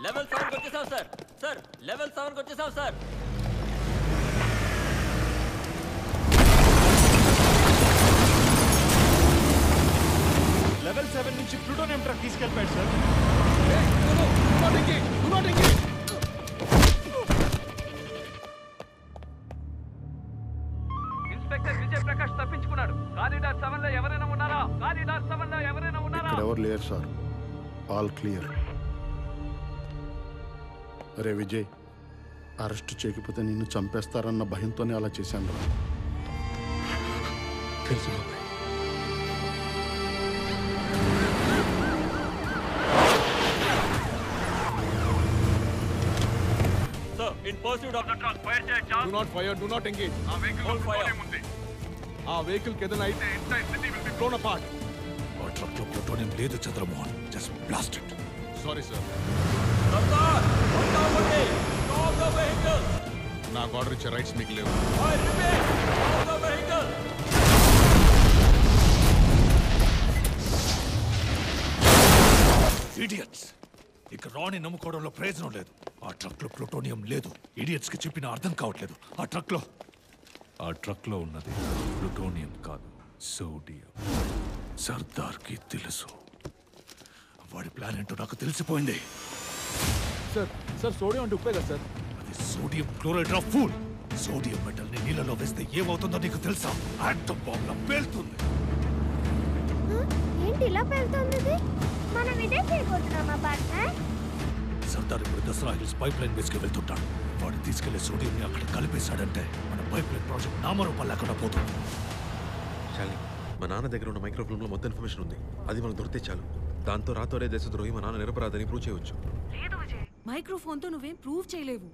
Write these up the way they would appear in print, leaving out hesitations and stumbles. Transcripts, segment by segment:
Level 7 కి వచ్చేసాం sir. Sir level 7 కి వచ్చేసాం సార్. లెవెల్ 7 నుంచి ప్లూటోనియం ట్రక్ తీసుకెళ్ళిపోయాడు సార్. ఇన్స్పెక్టర్ విజయ్ ప్రకాష్ తప్పించుకున్నాడు. కారిడార్ 7 లో ఎవరైనా ఉన్నారా? ఎవరు లేరు సార్. All clear. అరే విజయ్, అరెస్ట్ చేయకపోతే నిన్ను చంపేస్తారన్న భయంతోనే అలా చేశాను రా. తెలుసు బాబాయ్. In pursuit of the truck, fire check. Do not fire, do not engage. ఆ వెహికల్ ఫైర్ ఉంది. ఆ వెహికల్ కి ఏదైనా అయితే entire city will be blown apart. ఆ ట్రక్ లో ప్లూటోనియం లేదు Chandramohan. Just blast it. Sorry sir. Sardar, one down only. Stop the vehicle. నాకు ఆర్డర్ ఇచ్చే రైట్స్ మీకు లేవు. I repeat, stop the vehicle. Idiots, ఇక రాణి నమ్ముకోవడంలో ప్రయోజనం లేదు. ఆ ట్రక్ లో ప్లూటోనియం లేదు. ఇడియట్స్ కి చెప్పిన అర్థం కావట్లేదు. ఆ ట్రక్ లో ఉన్నది ప్లూటోనియం కాదు, సోడియం. సర్దార్ కి తెలుసు. వాడి ప్లాన్ ఏంటో నాకు తెలిసిపోయింది. సార్ సోడియం అంటే ఉప్పే కదా సార్? అది sodium chloride of full. Sodium metal ని నీళ్ళలో వేస్తే ఏమవుతుందో నీకు తెలుసా? ఆటం బాంబ్ లా పేలుతుంది. ఏంటి ఇలా పేలుతుంది? మనం ఇదే చేయబోతున్నామా పార్ట్నర్? సర్దార్ ఇప్పుడు దసరా హిల్స్ పైప్ లైన్ వేసుకు వెళ్తుంటాడు. వాడు తీసుకెళ్లే సోడియం ని అక్కడ కలిపేశాడంటే మన పైప్ లైన్ ప్రాజెక్ట్ నామరూపాలు లేకుండా పోతుంది. శాలిని, మా నాన్న దగ్గర ఉన్న మైక్రోఫిల్మ్ లో మొత్తం ఇన్ఫర్మేషన్ ఉంది. అది మనకు దొరికితే చాలు. దాంతో రాతోరే దేశద్రోహి మా నాన్న నిరపరాధని ప్రూవ్ చేయవచ్చు. లేదు విజయ్, మైక్రోఫోన్ తో నువ్వేం ప్రూవ్ చేయలేవు.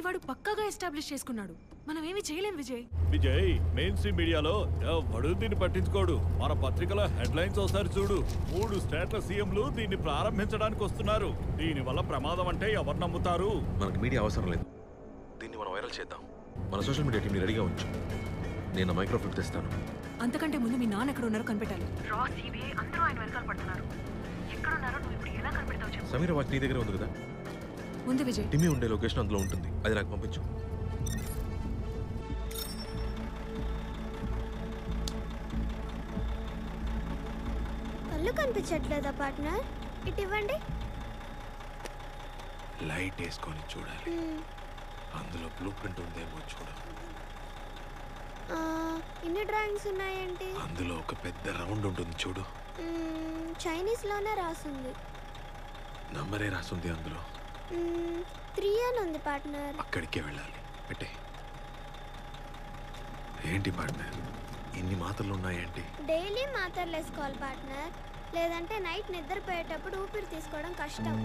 వాడు పక్కాగా ఎస్టాబ్లిష్ చేసుకున్నాడు. మనం ఏమీ చేయలేం విజయ్. విజయ్, మెయిన్ స్ట్రీమ్ మీడియాలో ఎవడు దీన్ని పట్టించుకోడు. మన పత్రికలో హెడ్లైన్స్ ఒకసారి చూడు. 3 స్టేట్ల సీఎంలు దీన్ని ప్రారంభించడానికి వస్తున్నారు. దీని వల్ల ప్రమాదం అంటే ఎవరు నమ్ముతారు? మనకు మీడియా అవసరం లేదు. దీన్ని మనం వైరల్ చేద్దాం. మన సోషల్ మీడియా టీంని రెడీగా ఉంచు. నేను మైక్రోఫిల్మ్ తెస్తాను. అంతకంటే ముందు మీ నాన్న ఎక్కడ ఉన్నారో కనిపెట్టాలి. రా సిబిఐ అందరూ ఆయన వెనకాల పడుతున్నారు. ఎక్కడ ఉన్నారో నువ్వు ఇప్పుడు ఎలా కనిపెడతావు చెప్పు. సమీర వాచ్ నీ దగ్గర ఉంది కదా? ఉంది విజయ్. టిమ్మి ఉండే లొకేషన్ అందులో ఉంటుంది. అది నాకు పంపించు. కళ్ళు కనిపించట్లేదా పార్ట్నర్? ఇటు ఇవ్వండి. లైట్ వేసుకొని చూడాలి. అందులో బ్లూ ప్రింట్ ఉందేమో చూడు. ఇన్ని డ్రాయింగ్స్ ఉన్నాయేంటి? అందులో ఒక పెద్ద రౌండ్ ఉంటుంది చూడు. చైనీస్ లోనే రాసుంది. నంబరే రాసుంది అందులో. 3 అని ఉంది పార్ట్నర్. అక్కడికే వెళ్ళాలి. పెట్టే. ఏంటి పార్ట్నర్, ఇన్ని మాత్రలు ఉన్నాయేంటి? డైలీ మాత్రలు వేసుకోవాలి పార్ట్నర్. లేదంటే నైట్ నిద్రపోయేటప్పుడు ఊపిరి తీసుకోవడం కష్టం.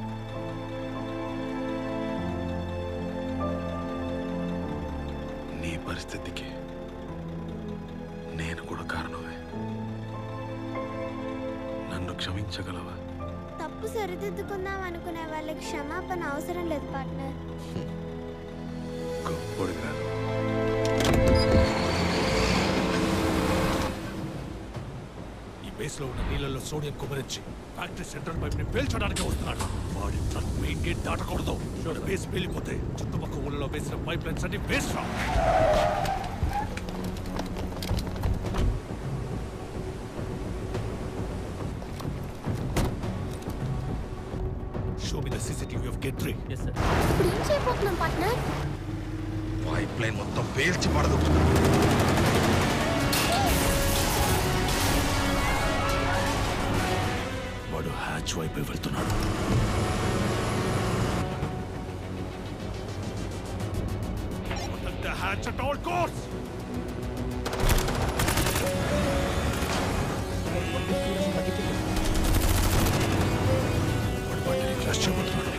నీ పరిస్థితికి నేను కూడా కారణమే. నన్ను క్షమించగలవా? తప్పు సరిదిద్దుకుందాం అనుకునే వాళ్ళకి క్షమాపణ అవసరం లేదు పార్ట్నర్. గొప్పడు కాదు. ఈ బేస్ లో ఉన్న నీళ్ళలో సోడియం కుమరించి ఫ్యాక్టరీ సెంట్రల్ పైప్ ని పేల్చడానికి వస్తున్నాడు. వాడి ట్రక్ మెయిన్ గేట్ దాటకూడదు. బేస్ పేలిపోతే చుట్టుపక్కల ఊళ్ళలో వేసిన పైప్ లైన్స్ అన్ని వేస్ట్ రా. Show me the CCTV of gate 3. Yes sir. ఇప్పుడు ఏం చేయబోతున్నాం పార్ట్నర్? పైప్ లైన్ మొత్తం పేల్చి పడదు. వాడు హ్యాచ్ వైపు వెళ్తున్నాడు. Protect the hatch at all costs. Clash చేయబోతున్నాడు.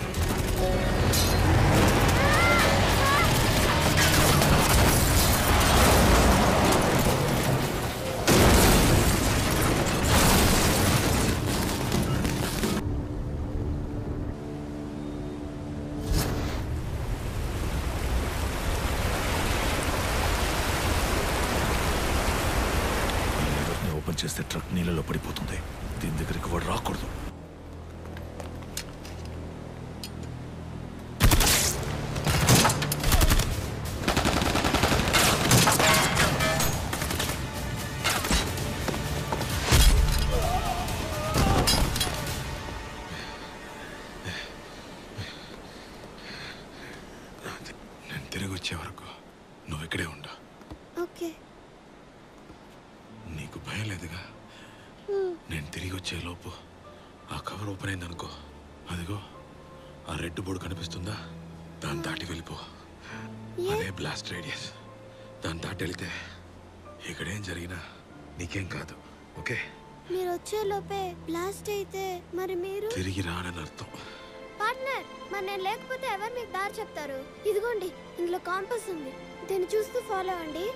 ఓపెన్ చేస్తే ట్రక్ నీళ్ళలో పడిపోతుంది. దీని దగ్గరికి వాడు రాకూడదు. వచ్చే వరకు నువ్వు ఇక్కడే ఉండు. ఓకే. నీకు భయం లేదుగా? నేను తిరిగి వచ్చే లోపు ఆ కవర్ ఓపెన్ అయిందనుకో, అదిగో ఆ రెడ్ బోర్డు కనిపిస్తుందా, దాన్ని దాటి వెళ్ళిపో. అదే బ్లాస్ట్ రేడియస్. దాన్ని దాటి వెళితే ఇక్కడేం జరిగినా నీకేం కాదు. ఓకే? మీరు వచ్చే లోపే బ్లాస్ట్ అయితే మరి మీరు తిరిగి రానని అర్థం. పార్ట్నర్, మరి నేను లేకపోతే ఎవరు మీకు దారి చెప్తారు? ఇదిగోండి, ఇందులో కాంపస్ ఉంది, దీన్ని చూస్తూ ఫాలో అవ్వండి.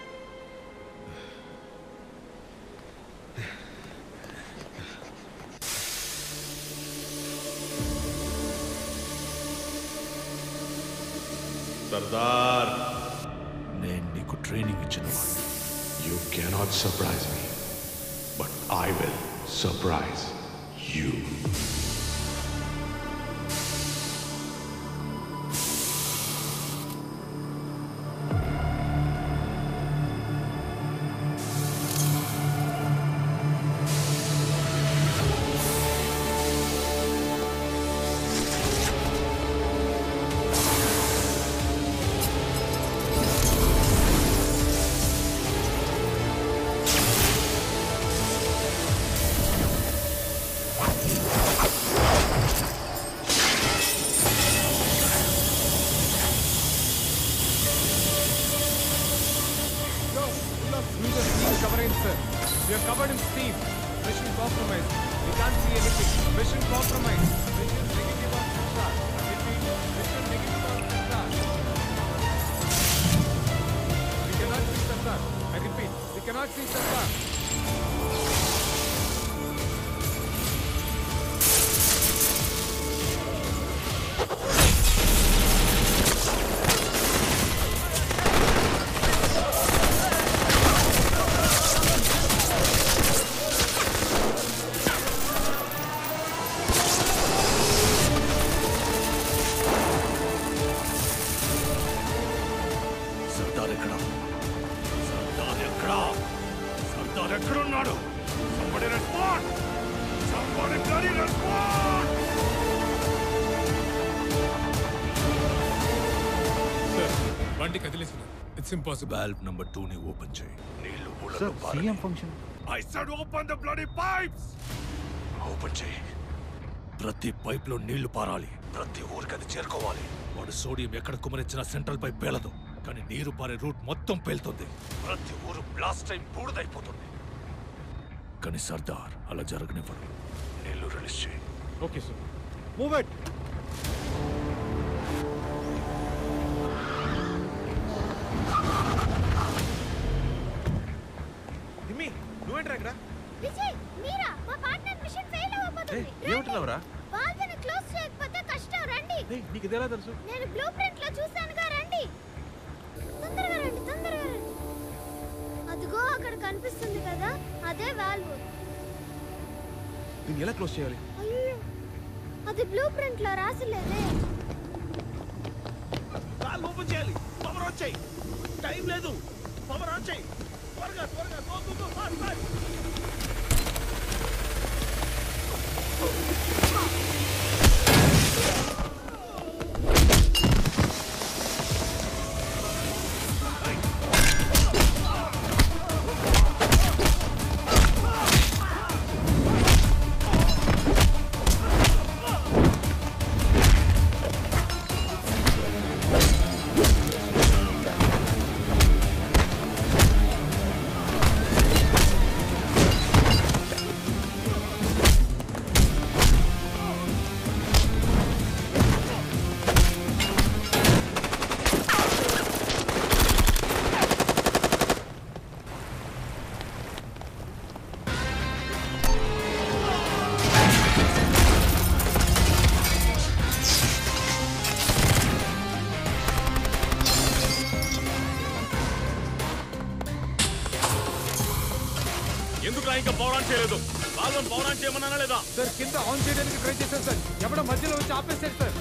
సర్దార్, నేను నీకు ట్రైనింగ్ ఇచ్చిన వాడిని. You cannot surprise me, but I will surprise you. It's impossible. Valve number 2 ని ఓపెన్ చేయి. నీళ్లు Sir, CM function. I said open the bloody pipes. Open చేయి. ప్రతి పైప్ లో నీళ్లు పారాలి. ప్రతి ఊరికి అది చేరుకోవాలి. వాడు సోడియం ఎక్కడ కుమరించినా సెంట్రల్ పైప్ పేలదు, కానీ నీరు పారే రూట్ మొత్తం పేలుతుంది. ప్రతి ఊరు బ్లాస్ట్ టైం బూడిదైపోతుంది. కానీ సర్దార్ అలా జరగనివ్వడు. నీళ్లు రిలీజ్ చేయి. Okay, sir. Move it. Vijay, మీరా? మా పార్ట్నర్ మిషన్ ఫెయిల్ అవ్వబోతుంది. ఏమంటున్నావురా? వాల్వ్ని క్లోజ్ చేయకపోతే కష్టం. రండి. నీకు ఇది ఎలా తెలుసు? నేను బ్లూ ప్రింట్ లో చూశానుగా. రండి, తొందరగా రండి, తొందరగా రండి. అదిగో అక్కడ కనిపిస్తుంది కదా, అదే వాల్వ్. దీన్ని ఎలా క్లోజ్ చేయాలి? అయ్యో, అది బ్లూ ప్రింట్ లో రాసిలేదే. వాల్వ్ ఓపెన్ చేయాలి. పవర్ ఆన్ చేయి. టైం లేదు. పవర్ ఆన్ చేయి. త్వరగా త్వరగా. Go go go. Fast fast. ఎందుకు ఇంకా పవర్ ఆన్ చేయలేదు? వాల్వ్ పవర్ ఆన్ చేయమన్నా లేదా? సార్, కింద ఆన్ చేయడానికి ట్రై చేశాను సార్. ఎవడో మధ్యలో వచ్చి ఆపేశారు సార్.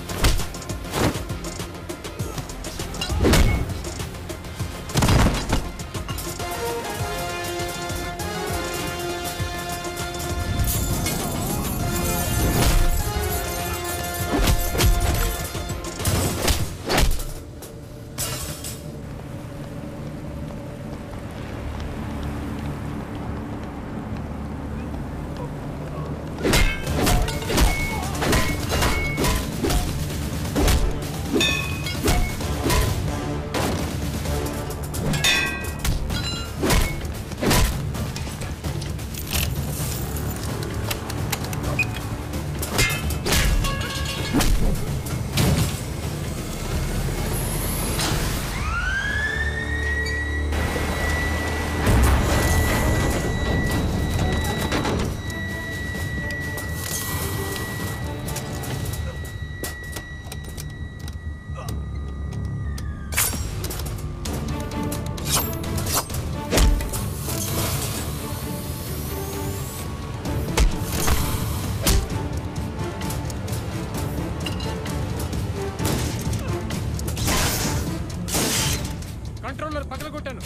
కంట్రోలర్ పగలగొట్టాను.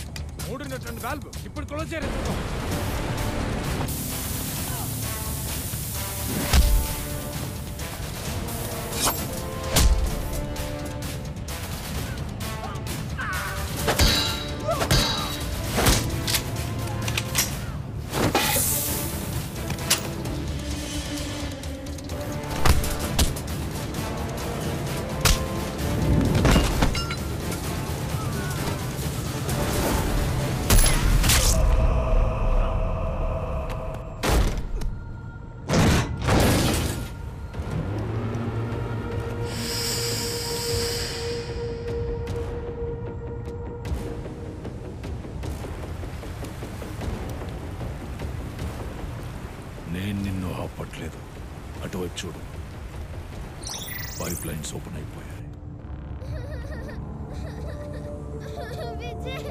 3 వాల్వ్ ఇప్పుడు క్లోజ్ చేయాలి. నేను నిన్ను ఆపట్లేదు. అటువైపు చూడు, పైప్ లైన్స్ ఓపెన్ అయిపోయాయి. విజయ్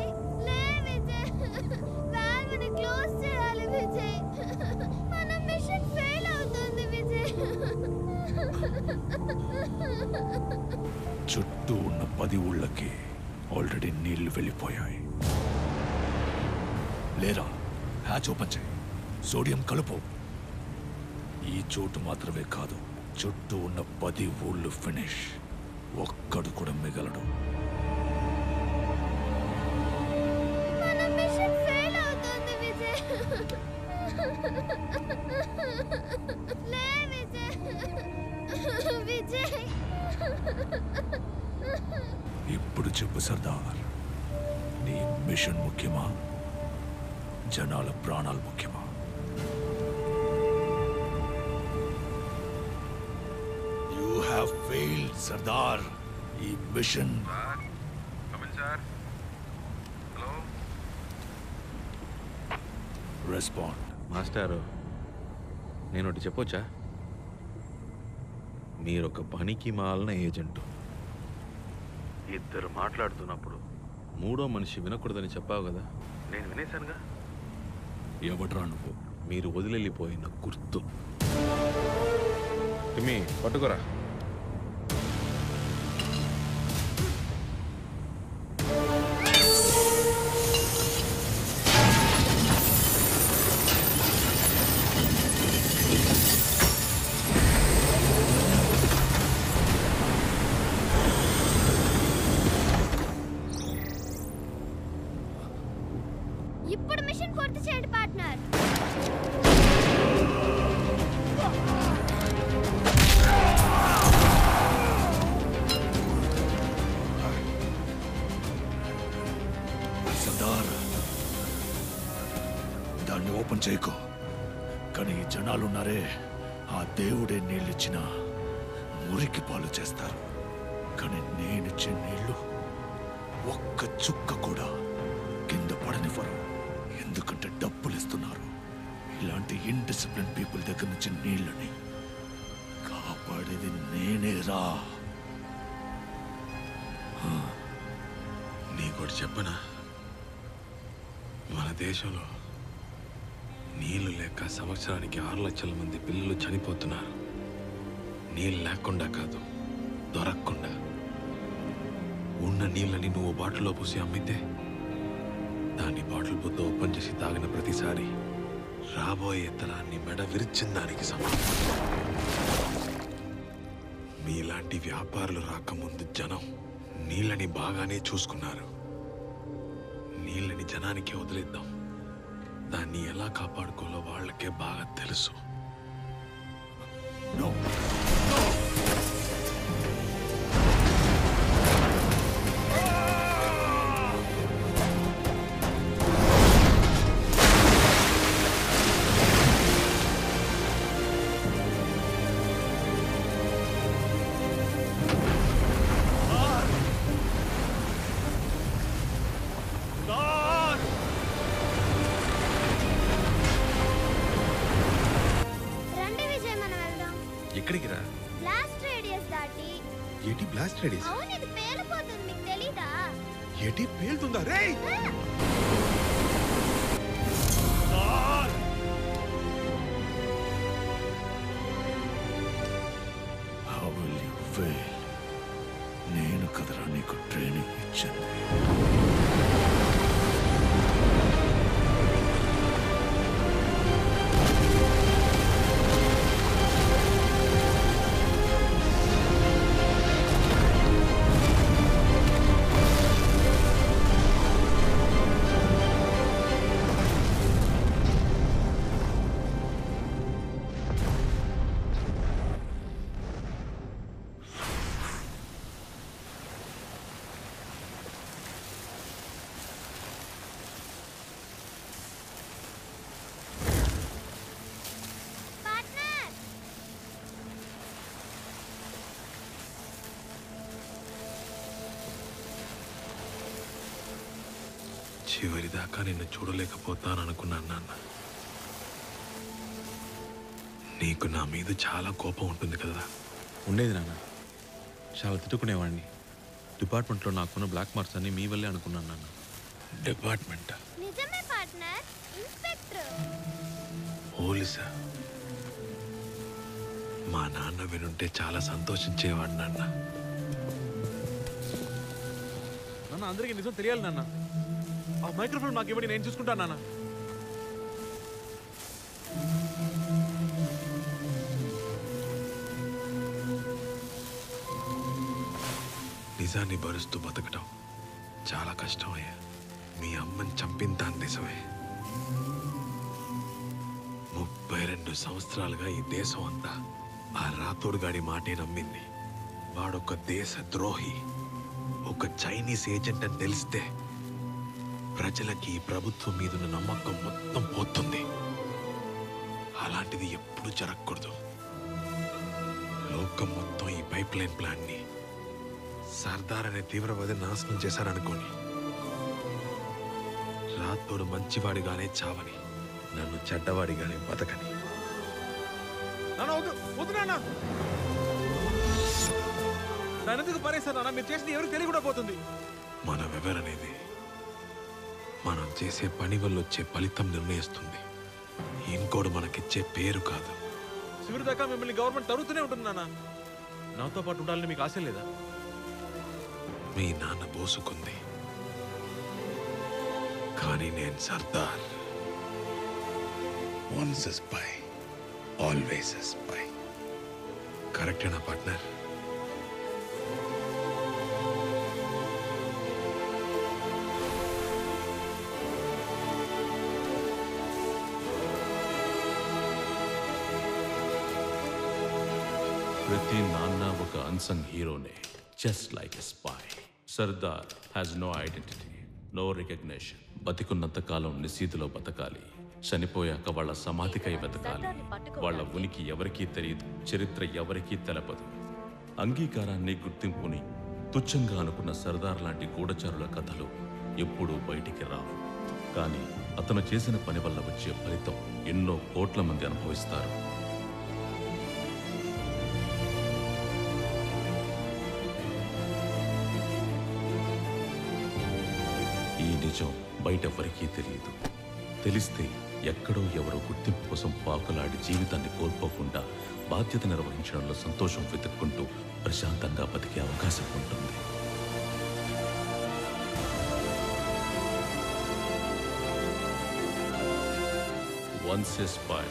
లే విజయ్, వాల్వ్ని క్లోజ్ చేయాలి విజయ్. మన మిషన్ ఫెయిల్ అవుతుంది విజయ్. చుట్టూ ఉన్న 10 ఊళ్ళకి ఆల్రెడీ నీళ్లు వెళ్ళిపోయాయి. లేరా, హ్యాచ్ ఓపెన్ చేయి, సోడియం కలుపు. ఈ చోటు మాత్రమే కాదు, చుట్టూ ఉన్న 10 ఊళ్ళు ఫినిష్. ఒక్కడు కూడా మిగలడు. మన మిషన్ ఫెయిల్ అవుతుంది విజయ్. లే విజయ్, విజయ్. ఇప్పుడు చెప్పు సర్దార్, నీ మిషన్ ముఖ్యమా, జనాల ప్రాణాలు ముఖ్యమా? You have failed Sardar. ఈ మిషన్ రెస్పాండ్. మాస్టారు, నేను ఒకటి చెప్పొచ్చా? మీరొక పనికి మాలిన ఏజెంటు. ఇద్దరు మాట్లాడుతున్నప్పుడు 3వ మనిషి వినకూడదని చెప్పావు కదా, నేను వినేశానుగా. ఎవడ్రా నువ్వు? మీరు వదిలిపోయిన గుర్తు. టిమ్మి, పట్టుకోరా. ఇప్పుడు మిషన్ పూర్తి చేయండి పార్ట్నర్. సర్దార్, దాన్ని ఓపెన్ చేయకు. కానీ ఈ జనాలున్నారే, ఆ దేవుడే నీళ్ళిచ్చిన మురికి పాలు చేస్తారు. కానీ నేనిచ్చే నీళ్లు ఒక్క చుక్క కూడా కింద పడనివ్వరు. ఎందుకంటే డబ్బులు ఇస్తున్నారు. ఇలాంటి ఇన్డిసిప్లిన్ పీపుల్ దగ్గర నుంచి నీళ్ళని కాపాడేది నేనేరా. నీకోటి చెప్పనా, మన దేశంలో నీళ్లు లేక సంవత్సరానికి 6 లక్షల మంది పిల్లలు చనిపోతున్నారు. నీళ్ళు లేకుండా కాదు, దొరకకుండా. ఉన్న నీళ్ళని నువ్వు బాటిల్లో పోసి అమ్మితే దాన్ని బాటిల్ బుద్ధ ఓపెన్ చేసి తాగిన ప్రతిసారి రాబోయే తరాన్ని మెడ విరిచిన దానికి సమానం. మీలాంటి వ్యాపారులు రాకముందు జనం నీళ్ళని బాగానే చూసుకున్నారు. నీళ్ళని జనానికే వదిలేద్దాం. దాన్ని ఎలా కాపాడుకోవాలో వాళ్ళకే బాగా తెలుసు. రండి విజయ్, మనం వెళ్దాం. ఎక్కడికి రా? బ్లాస్ట్ రేడియస్ దాటి. ఏటి బ్లాస్ట్ రేడియస్? అవును, ఇది పేలిపోతుంది, మీకు తెలీదా? ఏటి పేలుతుందా? రేయ్, How will you fail? నేను కదరా నీకు ట్రైనింగ్ ఇచ్చింది. చివరిదాకా నిన్ను చూడలేకపోతాననుకున్నాను నాన్న. నీకు నా మీద చాలా కోపం ఉంటుంది కదా. ఉండేది నాన్న, చాలా తిట్టుకునేవాడిని. డిపార్ట్మెంట్లో నాకున్న బ్లాక్ మార్క్స్ అన్ని మీ వల్లే అనుకున్నాను నాన్న. డిపార్ట్మెంట్ నిజమే పార్ట్నర్, ఇన్స్పెక్టర్. పోలీసా? మా నాన్న వినుంటే చాలా సంతోషించేవాడు నాన్న. నాన్న అందరికీ నిజం తెలియాలి నాన్న. ఆ మైక్రోఫోన్ నాకు ఇవ్వండి, నేను చూసుకుంటాను నాన్న. నిజాన్ని భరుస్తూ బతకడం చాలా కష్టమయ్యా. మీ అమ్మని చంపిన దాని నిజమే. 32 సంవత్సరాలుగా ఈ దేశం అంతా ఆ రాతోడుగాడి మాటే నమ్మింది. వాడొక దేశ ద్రోహి, ఒక చైనీస్ ఏజెంట్ అని తెలిస్తే ప్రజలకి ఈ ప్రభుత్వం మీదున్న నమ్మకం మొత్తం పోతుంది. అలాంటిది ఎప్పుడూ జరగకూడదు. లోకం మొత్తం ఈ పైప్ లైన్ ప్లాన్ని సర్దార్ అనే తీవ్రవాది నాశనం చేశారనుకోని, రాతోడు మంచివాడిగానే చావని, నన్ను చెడ్డవాడిగానే బతకని. నాన్న వద్దు, వద్దు నాన్న. నన్ను ఎందుకు పరేశారు నాన్న? మీరు చేసిన ఎవరికి తెలియకుండా పోతుంది. మనమెవరనేది మనం చేసే పని వల్ల వచ్చే ఫలితం నిర్ణయిస్తుంది. ఇంకోడు మనకిచ్చే పేరు కాదు. చివరి దాకా మిమ్మల్ని గవర్నమెంట్ తరుగుతూనే ఉంటుంది నాన్న. నాతో పాటు ఉండాలని మీకు ఆశ లేదా? మీ నాన్న పోసుకుంది, కానీ నేను Sardar. Once a spy, always a spy. కరెక్టేనా పార్ట్నర్? ప్రతి నాన్న ఒక అన్సంగ్ హీరోనే, just like a spy. Sardar has no identity, no recognition. బతికున్నంత కాలం నిశీతిలో బతకాలి. చనిపోయాక వాళ్ళ సమాధికై బతకాలి. వాళ్ళ ఉనికి ఎవరికీ తెలియదు, చరిత్ర ఎవరికీ తెలపదు. అంగీకారాన్ని, గుర్తింపుని తుచ్చంగా అనుకున్న సర్దార్ లాంటి గూఢచారుల కథలు ఎప్పుడూ బయటికి రావు. కానీ అతను చేసిన పని వల్ల వచ్చే ఫలితం ఎన్నో కోట్ల మంది అనుభవిస్తారు. ఈ నిజం బయటెవ్వరికీ తెలియదు. తెలిస్తే ఎక్కడో ఎవరో గుర్తింపు కోసం పాకులాడి జీవితాన్ని కోల్పోకుండా బాధ్యత నిర్వహించడంలో సంతోషం వెతుక్కుంటూ ప్రశాంతంగా బతికే అవకాశం ఉంటుంది. Once a spy,